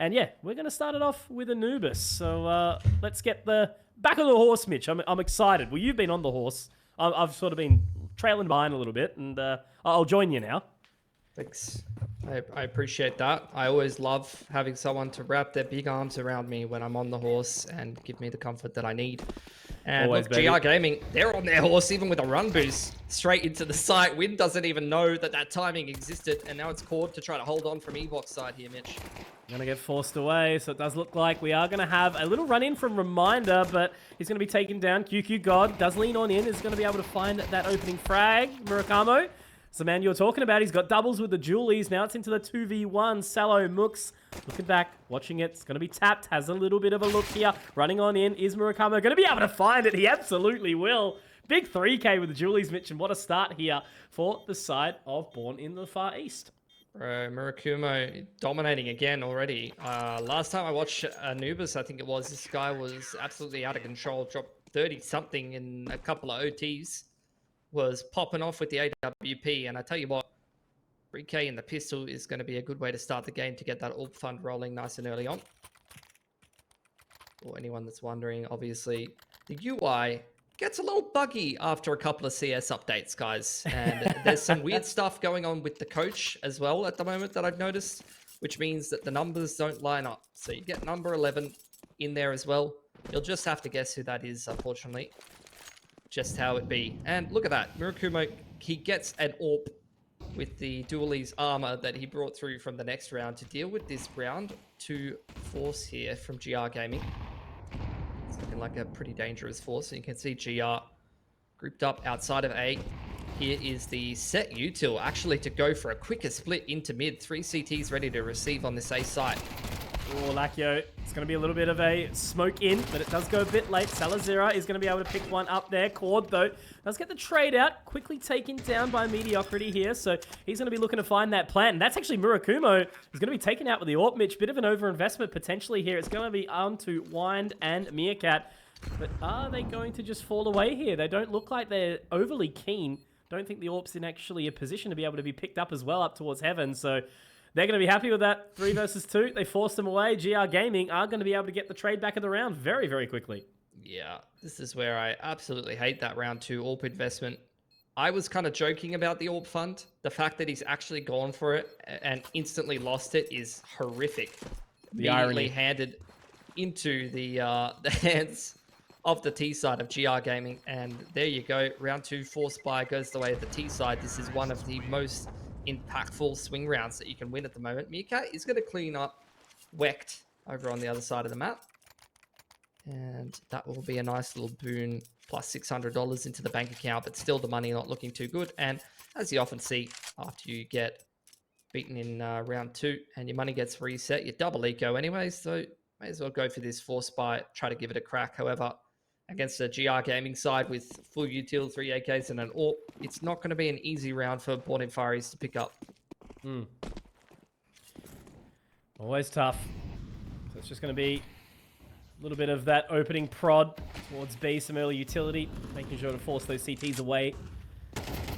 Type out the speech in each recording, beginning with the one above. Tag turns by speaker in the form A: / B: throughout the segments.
A: And yeah, we're going to start it off with Anubis. So let's get the back on the horse, Mitch. I'm excited. Well, you've been on the horse. I've sort of been trailing behind a little bit, and I'll join you now.
B: Thanks. I appreciate that. I always love having someone to wrap their big arms around me when I'm on the horse and give me the comfort that I need. And
A: Always,
B: look,
A: baby.
B: GR Gaming, they're on their horse even with a run boost straight into the site. Win doesn't even know that timing existed, and now it's caught to try to hold on from Evox side here, Mitch.
A: Going to get forced away, so it does look like we are going to have a little run-in from Reminder, but he's going to be taken down. QQ God does lean on in, is going to be able to find that opening frag. Murakamo, it's the man you're talking about. He's got doubles with the Julies. Now it's into the 2v1. Salo, Mooks, looking back, watching it. It's going to be tapped. Has a little bit of a look here. Running on in. Is Murakamo going to be able to find it? He absolutely will. Big 3K with the Julies, Mitch, and what a start here for the side of Born in the Far East.
B: Murakumo dominating again already. Last time I watched Anubis, I think it was, this guy was absolutely out of control. Dropped 30-something in a couple of OTs. Was popping off with the AWP, and I tell you what, 3K in the pistol is going to be a good way to start the game to get that AWP fund rolling nice and early on. For anyone that's wondering, obviously, the UI gets a little buggy after a couple of CS updates, guys. And there's some weird stuff going on with the coach as well at the moment that I've noticed, which means that the numbers don't line up. So you get number 11 in there as well. You'll just have to guess who that is, unfortunately. Just how it be. And look at that. Murakumo, he gets an AWP with the Dualies armor that he brought through from the next round to deal with this round 2 force here from GR Gaming. It's looking like a pretty dangerous force. And you can see GR grouped up outside of A. Here is the set util actually to go for a quicker split into mid. 3 CTs ready to receive on this A site.
A: Oh, Lakio, it's going to be a little bit of a smoke in, but it does go a bit late. Salazera is going to be able to pick one up there. Cord, though, does get the trade out. Quickly taken down by Mediocrity here, so he's going to be looking to find that plant. And that's actually Murakumo, who's going to be taken out with the AWP, Mitch. Bit of an overinvestment potentially here. It's going to be on to Wind and Meerkat. But are they going to just fall away here? They don't look like they're overly keen. Don't think the AWP's in actually a position to be able to be picked up as well up towards heaven, so they're going to be happy with that. 3 versus 2. They forced them away. GR Gaming are going to be able to get the trade back of the round very, very quickly.
B: Yeah, this is where I absolutely hate that round 2 AWP investment. I was kind of joking about the AWP fund. The fact that he's actually gone for it and instantly lost it is horrific.
A: The irony.
B: Handed into the hands of the T side of GR Gaming. And there you go. Round 2 force buy goes the way of the T side. This is one of the most impactful swing rounds that you can win at the moment. Meerkat is going to clean up Wecht over on the other side of the map. And that will be a nice little boon, plus $600 into the bank account, but still the money not looking too good. And as you often see, after you get beaten in round 2 and your money gets reset, you double eco anyway, so may as well go for this force buy, try to give it a crack. However, against the GR Gaming side with full util, 3 AKs and an AWP, it's not going to be an easy round for Born in Far East to pick up.
A: Always tough. So it's just going to be a little bit of that opening prod towards B, some early utility, making sure to force those CTs away.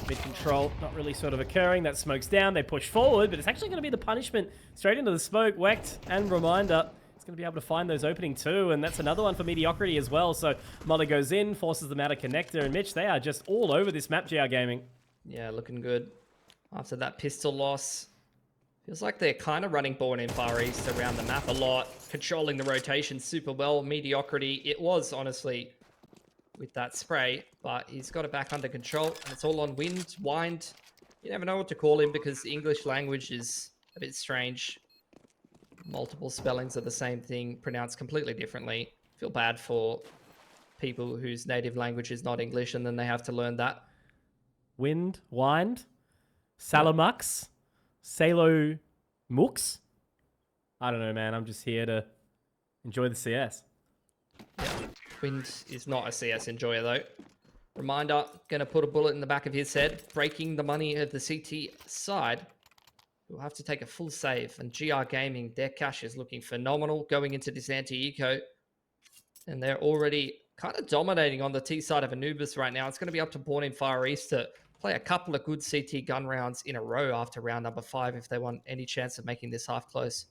A: Mid control not really sort of occurring. That smoke's down. They push forward, but it's actually going to be the punishment straight into the smoke. Wecht and Reminder going to be able to find those opening 2, and that's another one for Mediocrity as well. So Molly goes in, forces them out of connector, and Mitch, they are just all over this map, GR Gaming.
B: Yeah, looking good. After that pistol loss, feels like they're kind of running Born in Far East around the map a lot, controlling the rotation super well. Mediocrity, it was honestly with that spray, but he's got it back under control, and it's all on Wind. You never know what to call him because the English language is a bit strange. Multiple spellings of the same thing pronounced completely differently. Feel bad for people whose native language is not English and then they have to learn that.
A: Wind, Salamux, Salo Mooks. I don't know, man. I'm just here to enjoy the CS.
B: Yeah. Wind is not a CS enjoyer though. Reminder, gonna put a bullet in the back of his head, breaking the money of the CT side. We'll have to take a full save, and GR Gaming, their cash is looking phenomenal going into this anti-eco, and they're already kind of dominating on the T side of Anubis right now. It's going to be up to Born in Far East to play a couple of good CT gun rounds in a row after round number 5 if they want any chance of making this half close.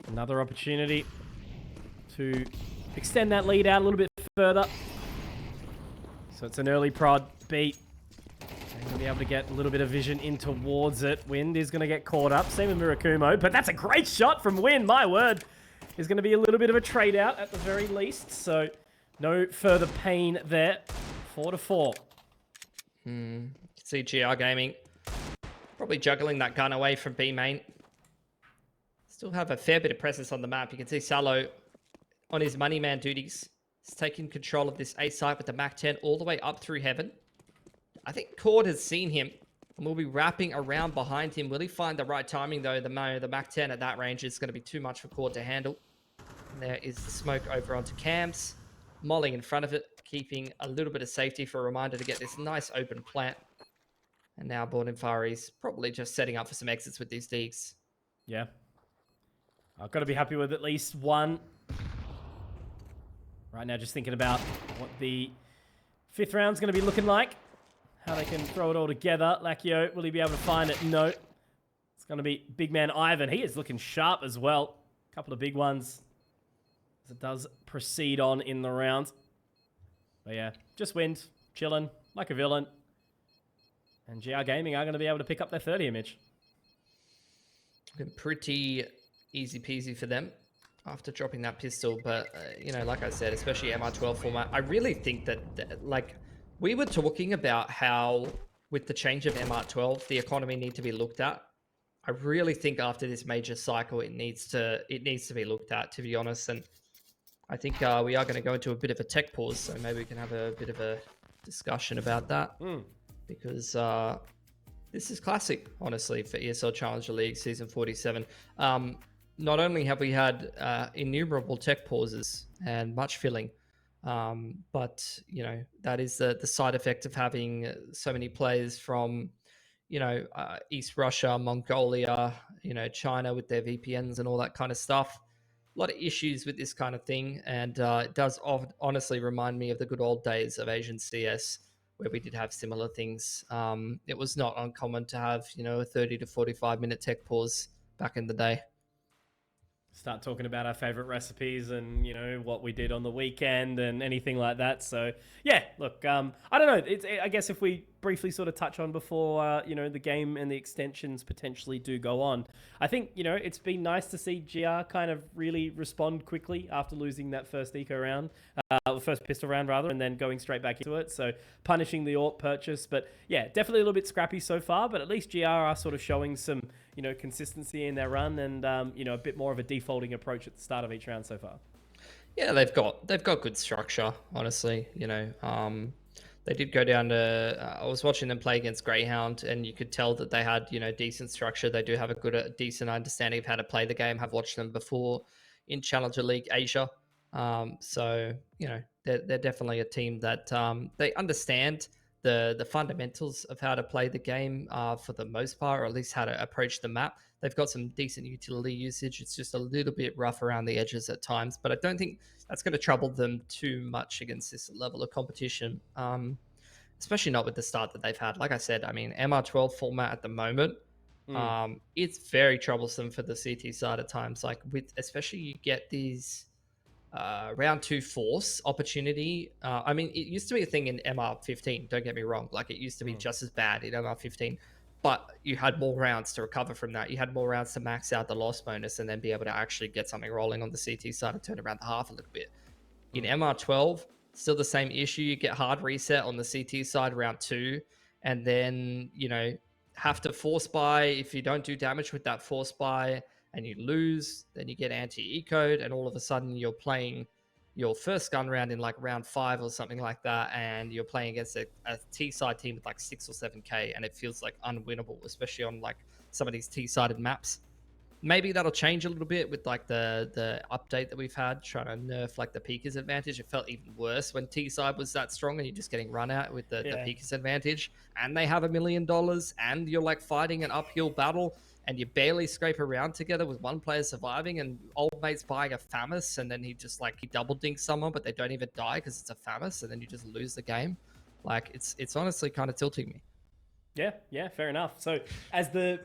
A: Another opportunity to extend that lead out a little bit further. So it's an early prod beat. They're going to be able to get a little bit of vision in towards it. Wind is going to get caught up. Same with Murakumo. But that's a great shot from Wind. My word. Is going to be a little bit of a trade out at the very least. So no further pain there. 4-4.
B: See GR Gaming probably juggling that gun away from B main. Still have a fair bit of presence on the map. You can see Salo on his money man duties. He's taking control of this A site with the Mac 10 all the way up through heaven. I think Cord has seen him and will be wrapping around behind him. Will he find the right timing though? The Mac 10 at that range is going to be too much for Cord to handle. And there is the smoke over onto Cams. Molly in front of it, keeping a little bit of safety for a reminder to get this nice open plant. And now Born Fari's probably just setting up for some exits with these digs.
A: Yeah. I've got to be happy with at least one. Right now, just thinking about what the 5th round's going to be looking like. How they can throw it all together. Lakio, will he be able to find it? No. It's going to be big man Ivan. He is looking sharp as well. A couple of big ones as it does proceed on in the round. But yeah, just Wind, chilling like a villain. And GR Gaming are going to be able to pick up their 30 image.
B: Been pretty easy peasy for them after dropping that pistol. But, you know, like I said, especially MR12 format, I really think that, like, we were talking about how with the change of MR12, the economy need to be looked at. I really think after this major cycle, it needs to be looked at, to be honest. And I think we are going to go into a bit of a tech pause, so maybe we can have a bit of a discussion about that. Because this is classic, honestly, for ESL Challenger League Season 47. Not only have we had innumerable tech pauses and much filling, but, you know, that is the side effect of having so many players from, you know, East Russia, Mongolia, you know, China with their VPNs and all that kind of stuff. A lot of issues with this kind of thing. And it does honestly remind me of the good old days of Asian CS, where we did have similar things. It was not uncommon to have, you know, a 30 to 45 minute tech pause back in the day.
A: Start talking about our favorite recipes and, you know, what we did on the weekend and anything like that. So, yeah, look, I don't know. I guess if we briefly sort of touch on before, you know, the game and the extensions potentially do go on, I think, you know, it's been nice to see GR kind of really respond quickly after losing that first eco round, first pistol round rather, and then going straight back into it. So punishing the AWP purchase. But yeah, definitely a little bit scrappy so far, but at least GR are sort of showing some, you know, consistency in their run and, you know, a bit more of a defaulting approach at the start of each round so far.
B: Yeah, they've got good structure, honestly. You know, they did go down to. I was watching them play against Greyhound, and you could tell that they had, you know, decent structure. They do have a decent understanding of how to play the game. Have watched them before in Challenger League Asia, so you know they're definitely a team that they understand the fundamentals of how to play the game for the most part, or at least how to approach the map. They've got some decent utility usage. It's just a little bit rough around the edges at times, but I don't think that's going to trouble them too much against this level of competition, especially not with the start that they've had. Like I said, I mean, MR12 format at the moment, it's very troublesome for the CT side at times. Like especially you get these round 2 force opportunity. I mean, it used to be a thing in MR15, don't get me wrong. Like it used to be just as bad in MR15, but you had more rounds to recover from that. You had more rounds to max out the loss bonus and then be able to actually get something rolling on the CT side and turn around the half a little bit. In MR12, still the same issue. You get hard reset on the CT side round 2, and then, you know, have to force buy. If you don't do damage with that force buy and you lose, then you get anti-ecoed, and all of a sudden you're playing your first gun round in like round 5 or something like that, and you're playing against a T-side team with like 6 or 7k, and it feels like unwinnable, especially on like some of these T-sided maps. Maybe that'll change a little bit with like the update that we've had, trying to nerf like the Peekers advantage. It felt even worse when T-side was that strong and you're just getting run out with the Peekers advantage, and they have $1 million, and you're like fighting an uphill battle, and you barely scrape around together with one player surviving, and old mate's buying a FAMAS, and then he double dinks someone, but they don't even die because it's a FAMAS, and then you just lose the game. Like it's honestly kind of tilting me.
A: Yeah, fair enough. So, as the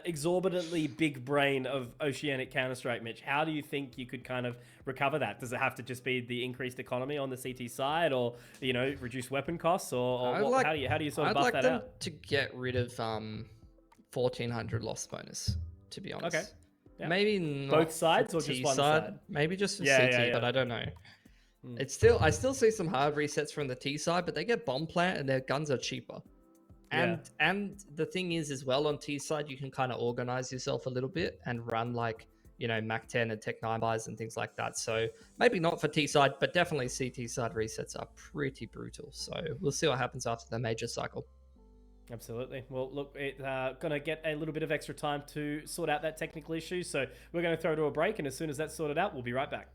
A: exorbitantly big brain of Oceanic Counter-Strike, Mitch, how do you think you could kind of recover that? Does it have to just be the increased economy on the CT side, or reduce weapon costs, or how do you sort of
B: I'd
A: buff
B: like
A: that
B: them
A: out?
B: to get rid of 1400 loss bonus, to be honest.
A: Okay. Yeah.
B: Maybe not
A: Both sides
B: for
A: or just
B: T
A: one
B: side,
A: side?
B: maybe just for
A: Yeah,
B: CT,
A: yeah,
B: but
A: yeah.
B: I don't know. I still see some hard resets from the T side, but they get bomb plant and their guns are cheaper.
A: Yeah.
B: And the thing is as well, on T side you can kind of organize yourself a little bit and run like Mac 10 and Tech 9 buys and things like that. So maybe not for T side, but definitely CT side resets are pretty brutal. So we'll see what happens after the major cycle.
A: Absolutely. Well, look, it's going to get a little bit of extra time to sort out that technical issue. So we're going to throw to a break. And as soon as that's sorted out, we'll be right back.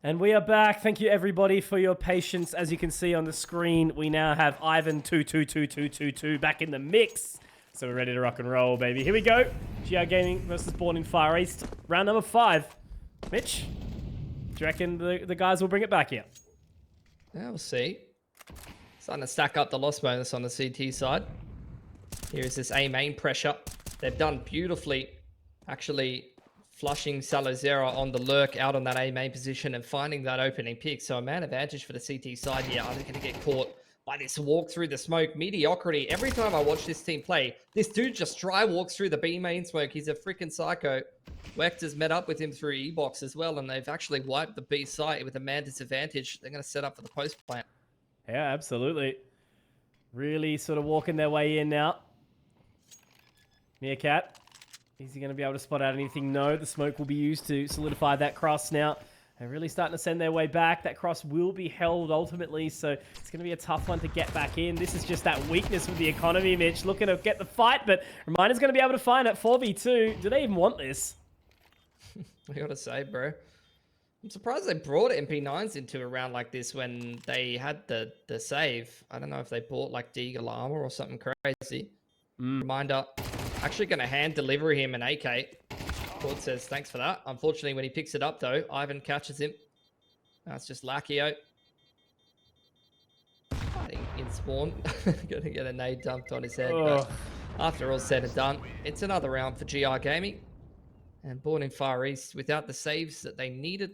A: And we are back. Thank you, everybody, for your patience. As you can see on the screen, we now have Ivan 222222 back in the mix. So we're ready to rock and roll, baby. Here we go. GR Gaming versus Born in Far East. Round number 5. Mitch, do you reckon the guys will bring it back here?
B: Yeah, we'll see. Starting to stack up the loss bonus on the CT side. Here's this A main pressure. They've done beautifully, actually flushing Salazera on the lurk out on that A main position and finding that opening pick. So a man advantage for the CT side here. Are they going to get caught by this walk through the smoke? Mediocrity. Every time I watch this team play, this dude just dry walks through the B main smoke. He's a freaking psycho. Wector's met up with him through E-box as well, and they've actually wiped the B site with a man disadvantage. They're going to set up for the post plant.
A: Yeah, absolutely. Really sort of walking their way in now. Meerkat. Is he going to be able to spot out anything? No, the smoke will be used to solidify that cross now. They're really starting to send their way back. That cross will be held ultimately, so it's going to be a tough one to get back in. This is just that weakness with the economy, Mitch. Looking to get the fight, but Reminder's going to be able to find it. 4v2. Do they even want this?
B: I gotta say, bro. I'm surprised they brought MP9s into a round like this when they had the save. I don't know if they bought like Deagle armor or something crazy. Reminder, actually going to hand deliver him an AK. Claude says thanks for that. Unfortunately, when he picks it up though, Ivan catches him. That's just Lacchio. Fighting in spawn. Gonna get a nade dumped on his head. But after all said and done, it's another round for GR Gaming. And Born in Far East, without the saves that they needed,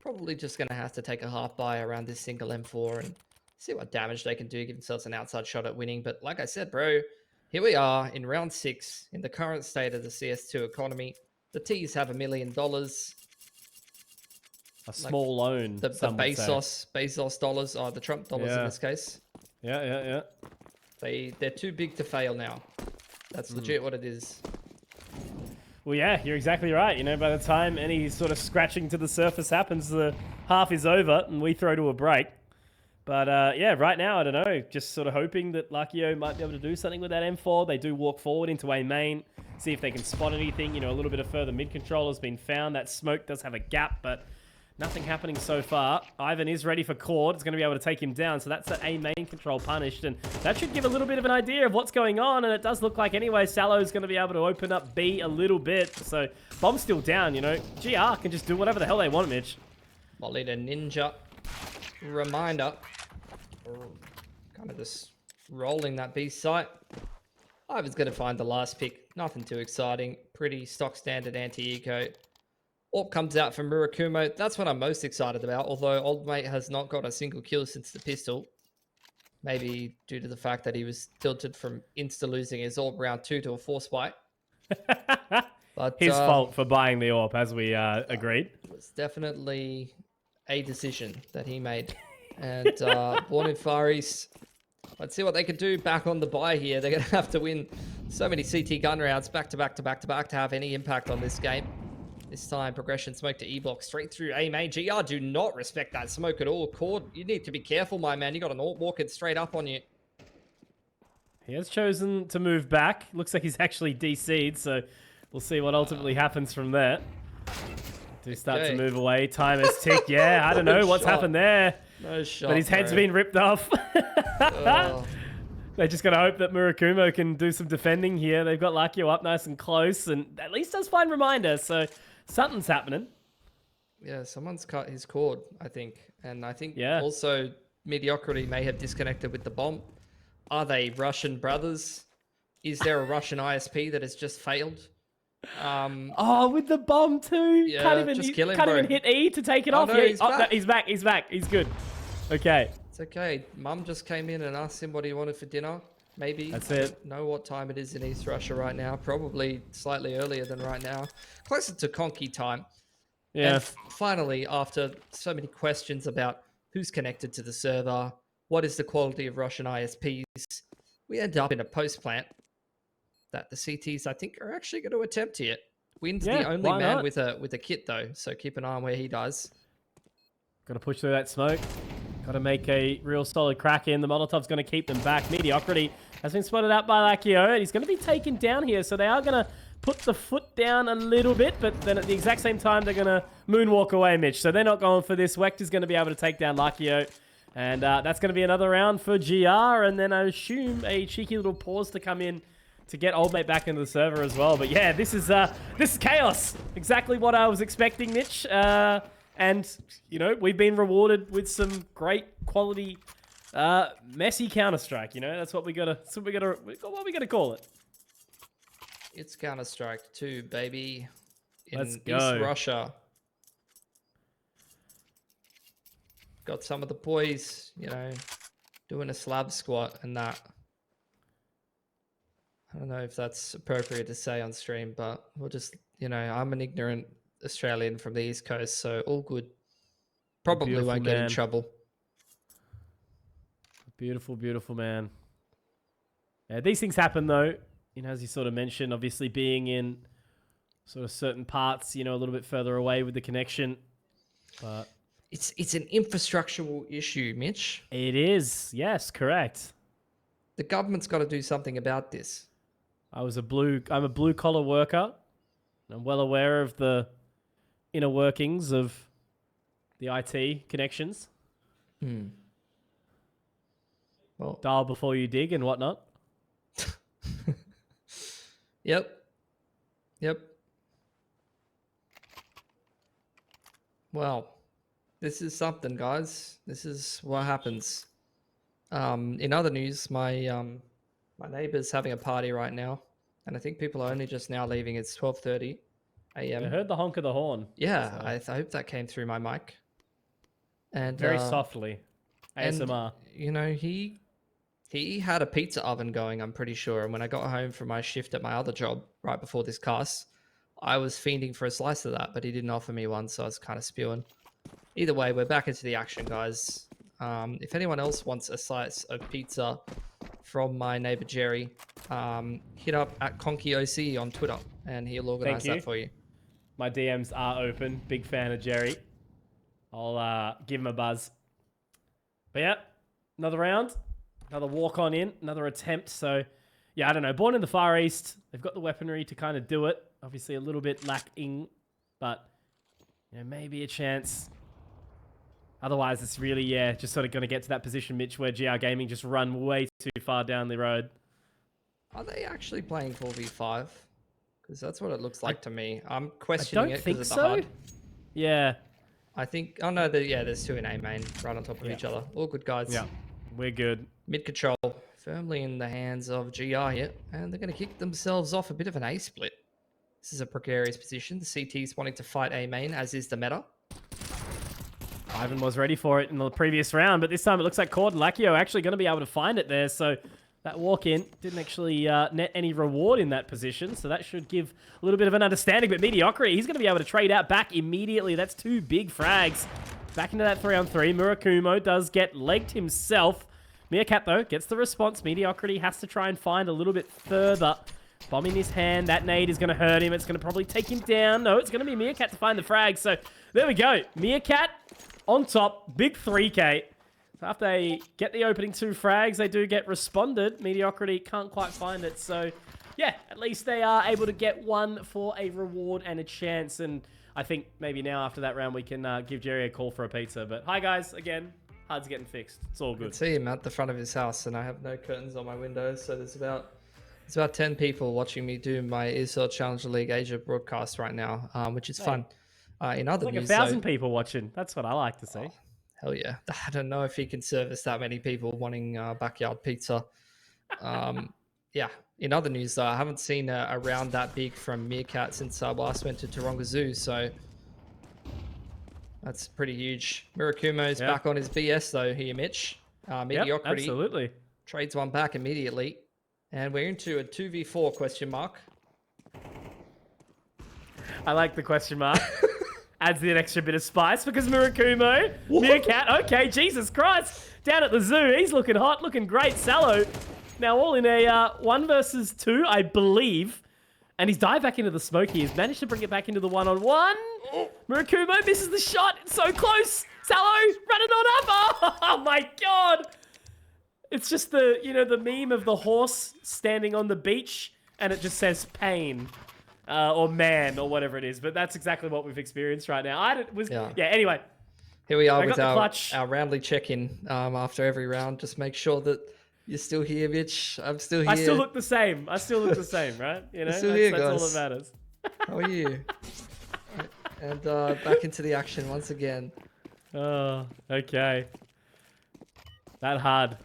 B: probably just going to have to take a half buy around this single M4 and see what damage they can do, give themselves an outside shot at winning. But like I said, bro, here we are in round 6 in the current state of the CS2 economy. The T's have $1 million.
A: A small loan.
B: The Bezos dollars, or the Trump dollars in this case.
A: Yeah.
B: They're too big to fail now. That's legit what it is.
A: Well, yeah, you're exactly right. You know, by the time any sort of scratching to the surface happens, the half is over and we throw to a break. But yeah, right now, I don't know. Just sort of hoping that Lacchio might be able to do something with that M4. They do walk forward into A main, see if they can spot anything. You know, a little bit of further mid control has been found. That smoke does have a gap, but nothing happening so far. Ivan is ready for Cord. It's going to be able to take him down. So that's that A main control punished. And that should give a little bit of an idea of what's going on. And it does look like anyway, Salo's going to be able to open up B a little bit. So Bomb's still down, you know. GR can just do whatever the hell they want, Mitch.
B: Molly the Ninja. Reminder. Kind of just rolling that B site. Ivan's going to find the last pick. Nothing too exciting. Pretty stock standard anti-eco. Orp comes out from Murakumo. That's what I'm most excited about, although Old Mate has not got a single kill since the pistol. Maybe due to the fact that he was tilted from insta-losing his Orp round 2 to a force fight. But
A: his fault for buying the Orp, as we agreed.
B: It was definitely a decision that he made. And Born in Far East, let's see what they can do back on the buy here. They're going to have to win so many CT gun rounds back to back to have any impact on this game. This time, progression smoke to E-block straight through A main. GR do not respect that smoke at all. Cord, you need to be careful, my man. You got an Orp walking straight up on you.
A: He has chosen to move back. Looks like he's actually DC'd, so we'll see what ultimately happens from there. Do start to move away. Time has ticked. Yeah, I don't know what's happened there.
B: No shot,
A: but his head's been ripped off. They just got to hope that Murakumo can do some defending here. They've got Lacchio up nice and close, and at least does find Reminder, so something's happening.
B: Yeah, someone's cut his cord, I think. And I think also Mediocrity may have disconnected with the bomb. Are they Russian brothers? Is there a Russian ISP that has just failed?
A: Oh, with the bomb too?
B: Yeah,
A: can't even hit E to take it off.
B: No,
A: Yeah,
B: he's back.
A: He's back. He's good. Okay.
B: It's okay. Mum just came in and asked him what he wanted for dinner. Maybe.
A: That's it.
B: I don't know what time it is in East Russia right now. Probably slightly earlier than right now. Closer to Conky time.
A: Yeah.
B: And finally, after so many questions about who's connected to the server, what is the quality of Russian ISPs, we end up in a post plant that the CTs, I think, are actually going to attempt here. Wynn's the only man with a kit, though, so keep an eye on where he does.
A: Got to push through that smoke. Got to make a real solid crack in. The Molotov's going to keep them back. Mediocrity has been spotted out by Lacchio. He's going to be taken down here, so they are going to put the foot down a little bit, but then at the exact same time, they're going to moonwalk away, Mitch. So they're not going for this. Wector's going to be able to take down Lakio. And that's going to be another round for GR. And then I assume a cheeky little pause to come in to get Old Mate back into the server as well. But yeah, this is chaos. Exactly what I was expecting, Mitch. And, you know, we've been rewarded with some great quality, messy Counter-Strike. You know, that's what we gotta call it.
B: It's Counter-Strike 2, baby. In
A: Let's go.
B: East Russia. Got some of the boys, you know, doing a slab squat and that. I don't know if that's appropriate to say on stream, but we'll just, you know, I'm an ignorant Australian from the East Coast, so all good. Probably won't get in trouble.
A: Beautiful, beautiful man. Yeah, these things happen though. You know, as you sort of mentioned, obviously being in sort of certain parts, you know, a little bit further away with the connection. But
B: it's an infrastructural issue, Mitch.
A: It is. Yes, correct.
B: The government's got to do something about this.
A: I'm a blue collar worker. I'm well aware of the inner workings of the IT connections.
B: Well,
A: dial before you dig and whatnot.
B: Yep. Well, this is something, guys. This is what happens. In other news, my neighbor's having a party right now, and I think people are only just now leaving. It's 12:30 a.m.
A: I heard the honk of the horn.
B: Yeah, so I hope that came through my mic. And
A: very softly. ASMR.
B: And, you know, he had a pizza oven going, I'm pretty sure. And when I got home from my shift at my other job right before this cast, I was fiending for a slice of that, but he didn't offer me one, so I was kind of spewing. Either way, we're back into the action, guys. If anyone else wants a slice of pizza from my neighbor Jerry, hit up at ConkyOC on Twitter, and he'll organize that for you.
A: My DMs are open. Big fan of Jerry. I'll give him a buzz. But yeah, another round. Another walk-on in. Another attempt. So, yeah, I don't know. Born in the Far East. They've got the weaponry to kind of do it. Obviously a little bit lacking. But, you know, maybe a chance. Otherwise, it's really, yeah, just sort of going to get to that position, Mitch, where GR Gaming just run way too far down the road.
B: Are they actually playing 4v5? Because that's what it looks like to me. I'm questioning it because of the HUD.
A: Yeah.
B: I think... Oh, no, there's two in A main right on top of each other. All good, guys.
A: Yeah, we're good.
B: Mid control firmly in the hands of GR here. And they're going to kick themselves off a bit of an A split. This is a precarious position. The CT's wanting to fight A main, as is the meta.
A: Ivan was ready for it in the previous round, but this time it looks like Cord and Lakio actually going to be able to find it there. So that walk-in didn't actually net any reward in that position, so that should give a little bit of an understanding. But Mediocrity, he's going to be able to trade out back immediately. That's two big frags. Back into that 3-on-3. Murakumo does get legged himself. Meerkat, though, gets the response. Mediocrity has to try and find a little bit further. Bomb in his hand. That nade is going to hurt him. It's going to probably take him down. No, it's going to be Meerkat to find the frag. So there we go. Meerkat on top. Big 3K. So after they get the opening two frags, they do get responded. Mediocrity can't quite find it. So yeah, at least they are able to get one for a reward and a chance. And I think maybe now after that round, we can give Jerry a call for a pizza. But hi guys, again, HUD's getting fixed. It's all good.
B: I can see him at the front of his house, and I have no curtains on my windows. So there's about 10 people watching me do my ESL Challenger League Asia broadcast right now, which is fun. In other
A: like
B: news,
A: 1,000 people watching. That's what I like to see.
B: Oh, hell yeah. I don't know if he can service that many people wanting backyard pizza. Yeah. In other news, though, I haven't seen a round that big from Meerkat since I last went to Taronga Zoo, so that's pretty huge. Murakumo's back on his BS, though, here, Mitch. Mediocrity
A: absolutely.
B: Trades one back immediately. And we're into a 2v4 question mark.
A: I like the question mark. Adds an extra bit of spice because Murakumo, Meerkat, okay, Jesus Christ. Down at the zoo, he's looking hot, looking great. Sallow, now all in a 1 versus 2, I believe. And he's dived back into the smoke. He's managed to bring it back into the 1-on-1. Murakumo misses the shot. It's so close. Sallow running on up. Oh my God. It's just the, you know, the meme of the horse standing on the beach and it just says pain. or man or whatever it is. But that's exactly what we've experienced right now. Yeah. Anyway,
B: here we are with
A: got the
B: our
A: clutch.
B: roundly check-in after every round. Just make sure that you're still here, Mitch. I'm still here.
A: I still look the same. Right? You know,
B: still here,
A: that's all
B: guys.
A: that matters.
B: How are you? And back into the action once again.
A: Oh, okay. That hard.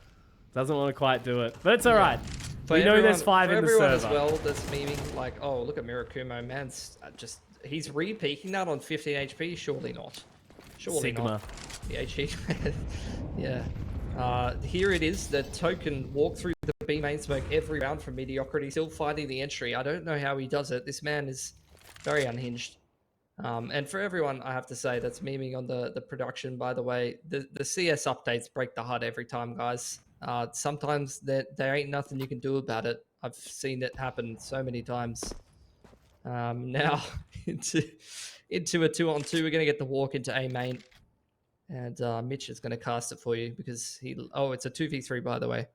A: Doesn't want to quite do it, but it's all right. We know there's 5 in the server.
B: As well, that's memeing like, oh, look at Mirakumo, man's he's re-peaking that on 15 HP. Surely not. Surely
A: Sigma.
B: not. The HP. Yeah. Here it is. The token walk through the B main smoke every round from Mediocrity, still fighting the entry. I don't know how he does it. This man is very unhinged. And for everyone, I have to say, that's memeing on the production, by the way, the CS updates break the HUD every time, guys. Sometimes there ain't nothing you can do about it. I've seen it happen so many times. Now, into a 2-on-2, we're going to get the walk into A main. And Mitch is going to cast it for you because it's a 2v3, by the way.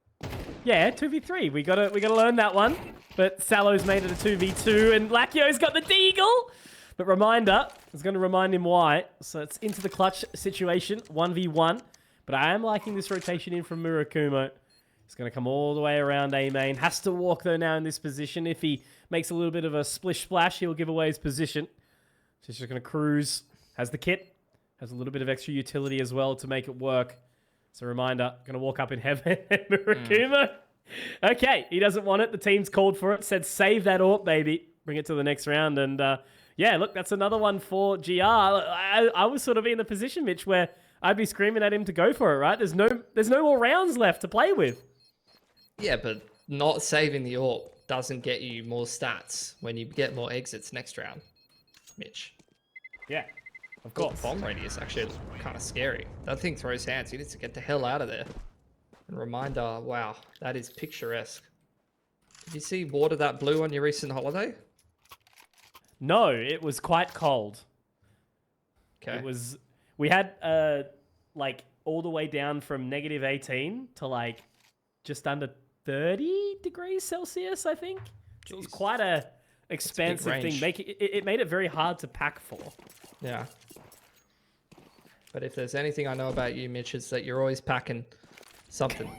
A: Yeah, 2v3. We gotta learn that one. But Salo's made it a 2v2, and Lakio's got the deagle. But reminder, I was going to remind him why. So it's into the clutch situation, 1v1. But I am liking this rotation in from Murakumo. He's going to come all the way around A main. Has to walk, though, now in this position. If he makes a little bit of a splish splash, he'll give away his position. So he's just going to cruise. Has the kit. Has a little bit of extra utility as well to make it work. So reminder, going to walk up in heaven. Murakumo. Okay, he doesn't want it. The team's called for it. Said save that AWP, baby. Bring it to the next round. And yeah, look, that's another one for GR. I was sort of in the position, Mitch, where I'd be screaming at him to go for it, right? There's no more rounds left to play with.
B: Yeah, but not saving the AWP doesn't get you more stats when you get more exits next round, Mitch.
A: Yeah, of course.
B: Bomb radius actually kind of scary. That thing throws hands. He needs to get the hell out of there. And reminder, wow, that is picturesque. Did you see water that blue on your recent holiday?
A: No, it was quite cold.
B: Okay.
A: We had like all the way down from -18 to like just under 30 degrees Celsius, I think. Jeez. It was quite a expansive thing. It made it very hard to pack for.
B: Yeah. But if there's anything I know about you, Mitch, is that you're always packing something.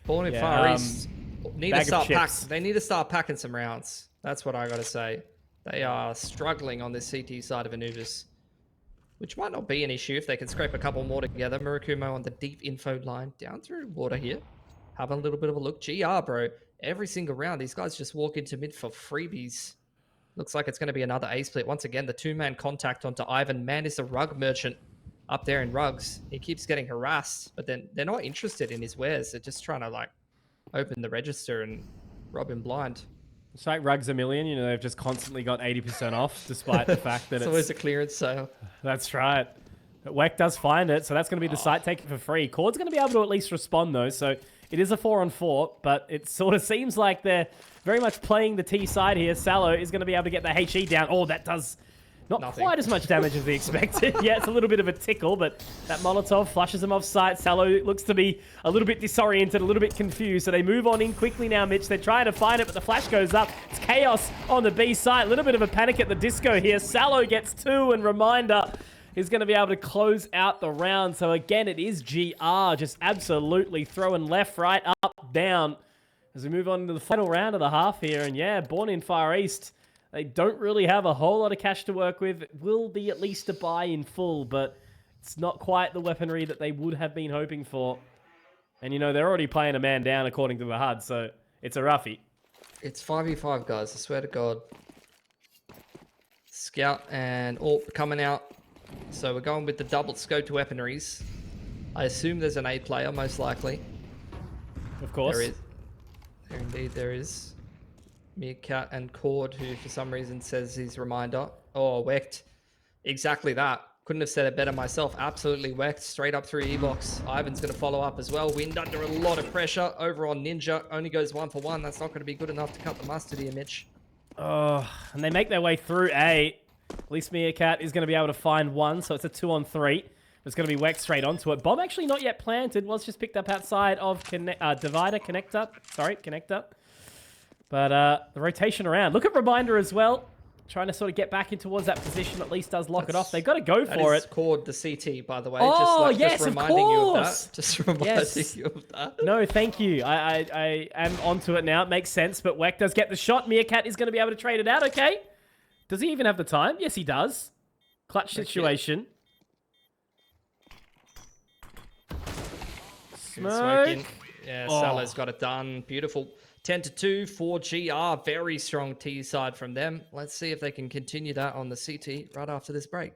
B: Born in Far East, they need to start packing some rounds. That's what I got to say. They are struggling on this CT side of Anubis, which might not be an issue if they can scrape a couple more together. Murakumo on the deep info line, down through water here. Having a little bit of a look. GR, bro. Every single round, these guys just walk into mid for freebies. Looks like it's going to be another A-split. Once again, the two-man contact onto Ivan. Man is a rug merchant up there in rugs. He keeps getting harassed, but then they're not interested in his wares. They're just trying to, like, open the register and rob him blind.
A: It's like Rugs a Million, you know, they've just constantly got 80% off, despite the fact that it's
B: always a clearance sale.
A: That's right. But Weck does find it, so that's going to be the site taken for free. Cord's going to be able to at least respond, though, so it is a 4-on-4, but it sort of seems like they're very much playing the T side here. Salo is going to be able to get the HE down. Oh, that does not quite as much damage as we expected. Yeah, it's a little bit of a tickle, but that Molotov flushes him off site. Salo looks to be a little bit disoriented, a little bit confused, so they move on in quickly now, Mitch. They're trying to find it, but the flash goes up. It's chaos on the B side. A little bit of a panic at the disco here. Salo gets 2, and Reminder is going to be able to close out the round. So again, it is GR just absolutely throwing left, right, up, down as we move on to the final round of the half here. And yeah, Born in Far East, they don't really have a whole lot of cash to work with. It will be at least a buy in full, but it's not quite the weaponry that they would have been hoping for. And, you know, they're already playing a man down according to the HUD, so it's a roughie.
B: It's 5v5, guys. I swear to God. Scout and AWP coming out. So we're going with the double scope to weaponaries. I assume there's an A player, most likely.
A: Of course.
B: There is. There indeed there is. Meerkat and Cord, who for some reason says his Reminder. Oh, Wecked. Exactly that. Couldn't have said it better myself. Absolutely Wecked. Straight up through E-box. Ivan's going to follow up as well. Wind under a lot of pressure. Over on Ninja. Only goes 1 for 1. That's not going to be good enough to cut the mustard here, Mitch.
A: Oh, and they make their way through A. At least Meerkat is going to be able to find 1, so it's a 2-on-3. It's going to be Weck straight onto it. Bomb actually not yet planted. Was just picked up outside of Connector. But But the rotation around. Look at Reminder as well. Trying to sort of get back in towards that position. At least does lock it off. They've got to go for it.
B: Cord the CT, by the way.
A: Oh,
B: just reminding you of that. Just reminding you of that.
A: No, thank you. I am onto it now. It makes sense. But Weck does get the shot. Meerkat is going to be able to trade it out. Okay. Does he even have the time? Yes, he does. Clutch situation. Smoke.
B: Yeah, Salah's got it done. Beautiful. 10-2 for GR. Very strong T side from them. Let's see if they can continue that on the CT right after this break.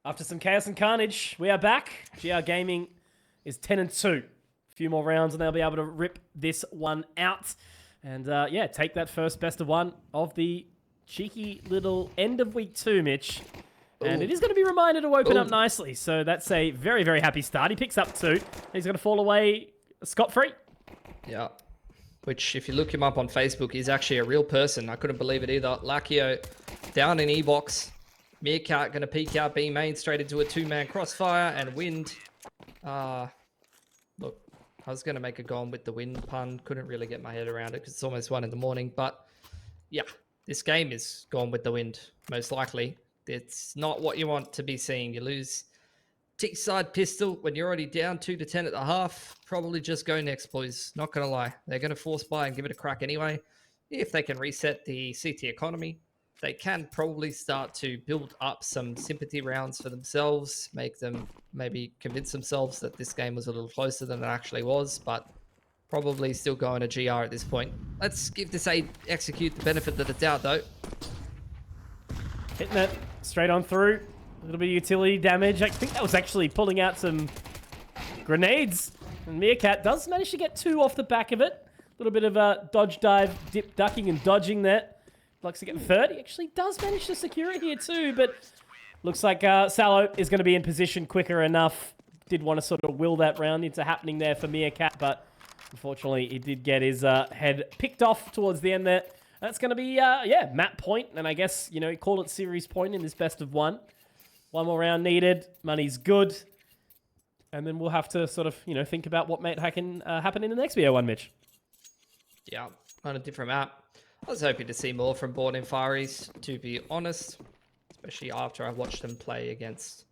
A: After some chaos and carnage, we are back. GR Gaming is 10-2. A few more rounds and they'll be able to rip this one out. And yeah, take that first best of one of the cheeky little end of week 2, Mitch. And it is going to be Reminder to open up nicely. So that's a very, very happy start. He picks up 2. He's going to fall away scot-free.
B: Yeah. Which, if you look him up on Facebook, is actually a real person. I couldn't believe it either. Lakio down in E-box. Meerkat going to peek out B main straight into a 2-man crossfire and Wind. Look, I was going to make a go on with the Wind pun. Couldn't really get my head around it because it's almost 1 in the morning. But yeah, this game is gone with the Wind, most likely. It's not what you want to be seeing. You lose T-side pistol when you're already down 2-10 at the half. Probably just go next, boys. Not going to lie. They're going to force buy and give it a crack anyway. If they can reset the CT economy. they can probably start to build up some sympathy rounds for themselves, make them maybe convince themselves that this game was a little closer than it actually was, but probably still going to GR at this point. Let's give this execute the benefit of the doubt, though.
A: Hitting it straight on through. A little bit of utility damage. I think that was actually pulling out some grenades. And Meerkat does manage to get 2 off the back of it. A little bit of a dodge dive, dip, ducking, and dodging there. Likes to get 3rd. He actually does manage to secure it here too, but looks like Salo is going to be in position quicker enough. Did want to sort of will that round into happening there for Meerkat, but unfortunately he did get his head picked off towards the end there. That's going to be, yeah, map point, and I guess, you know, call it series point in this best of 1. 1 more round needed. Money's good. And then we'll have to sort of, you know, think about what might happen in the next BO1, Mitch.
B: Yeah, on a different map. I was hoping to see more from Born in Far East, to be honest. Especially after I watched them play against...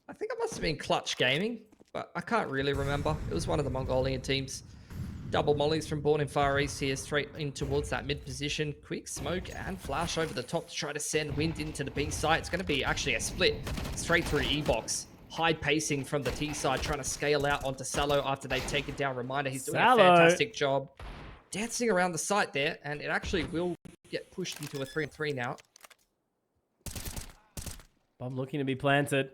B: I think it must have been Clutch Gaming, but I can't really remember. It was one of the Mongolian teams. Double mollies from Born in Far East here, straight in towards that mid position. Quick smoke and flash over the top to try to send wind into the B side. It's going to be actually a split straight through E-box. High pacing from the T side, trying to scale out onto Salo after they've taken down Reminder. He's doing a fantastic job dancing around the site there, and it actually will get pushed into a 3-on-3 now.
A: Bomb looking to be planted.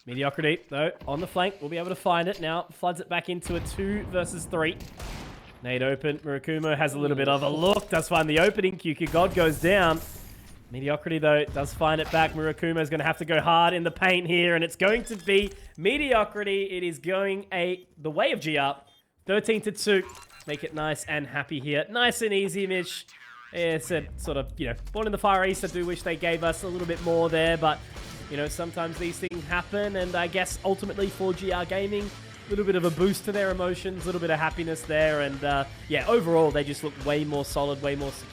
A: Mediocrity, though, on the flank. We'll be able to find it now. Floods it back into a 2 versus 3. Nade open. Murakumo has a little bit of a look. Does find the opening. QQ God goes down. Mediocrity, though, does find it back. Murakumo is going to have to go hard in the paint here, and it's going to be Mediocrity. It is going the way of GR. 13-2. Make it nice and happy here. Nice and easy, Mitch. Yeah, it's a sort of, you know, Born in the Far East. I do wish they gave us a little bit more there, but, you know, sometimes these things happen, and I guess ultimately for GR Gaming, a little bit of a boost to their emotions, a little bit of happiness there, and yeah, overall, they just look way more solid, way more secure.